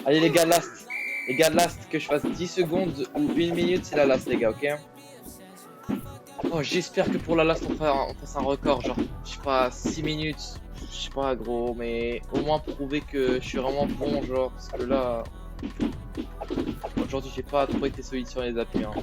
Allez les gars, last. Les gars, last, que je fasse 10 secondes ou 1 minute, c'est la last les gars, ok? Oh, j'espère que pour la last on fasse un record, genre, je sais pas, 6 minutes, je sais pas gros, mais au moins prouver que je suis vraiment bon, genre, parce que là, aujourd'hui j'ai pas trop été solide sur les appuis, hein.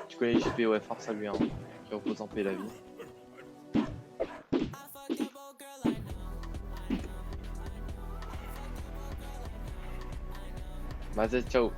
Tu connais JP, ouais, force à lui, hein, qui repose en paix la vie. Vas-y, ciao.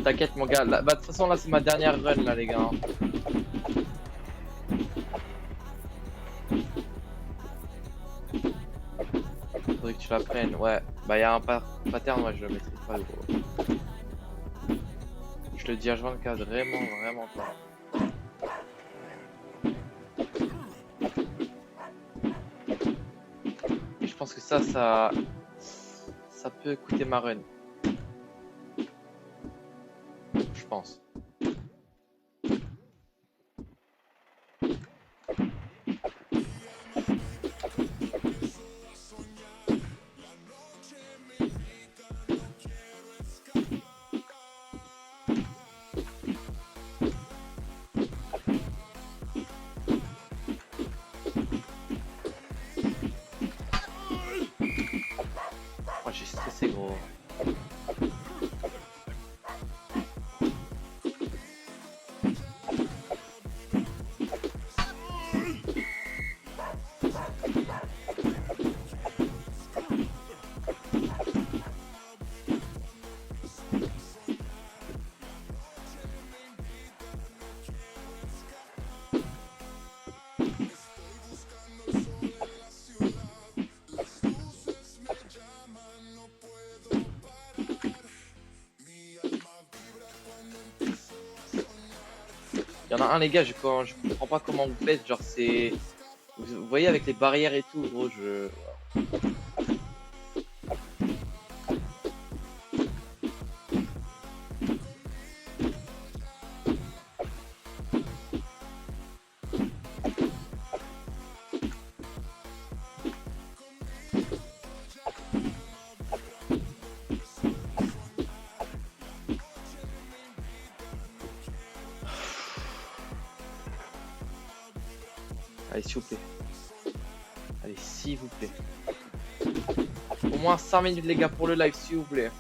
T'inquiète mon gars, bah, de toute façon là c'est ma dernière run là les gars, hein. Faudrait que tu l'apprennes, ouais. Bah y'a un pattern, moi je le maîtrise pas gros. Je le dis H24, vraiment pas. Et je pense que ça peut coûter ma run. Je pense. Oh, j'ai stressé gros. Il y en a un les gars, je comprends pas comment vous faites, genre c'est... Vous voyez avec les barrières et tout gros, je... Allez s'il vous plaît. Allez s'il vous plaît. Au moins 5 minutes les gars pour le live s'il vous plaît.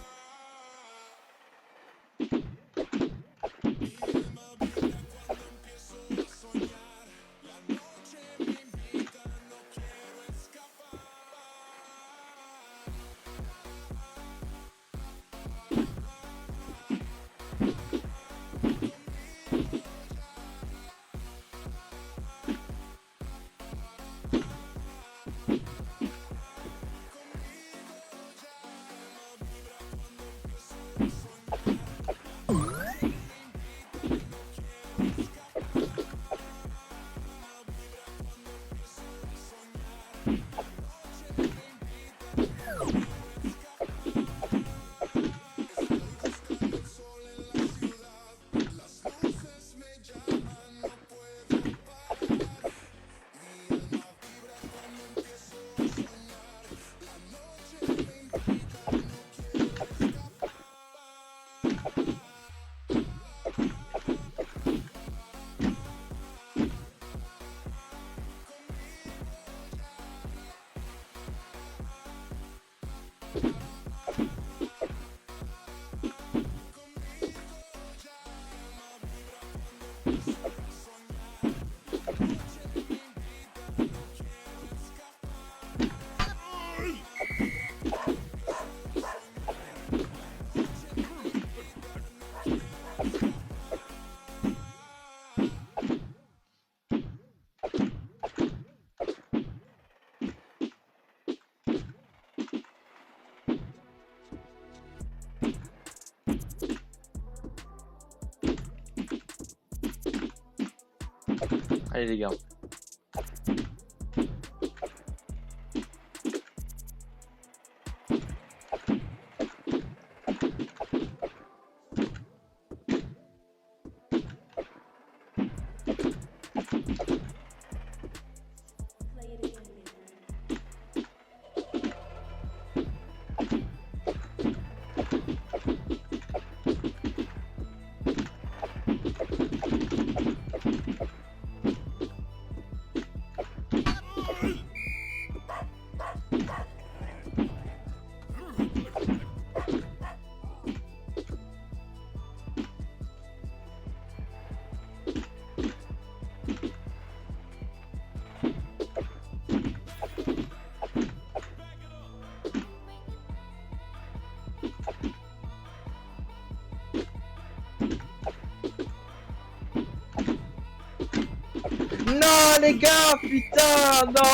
Allez les gars. Non les gars, putain, non.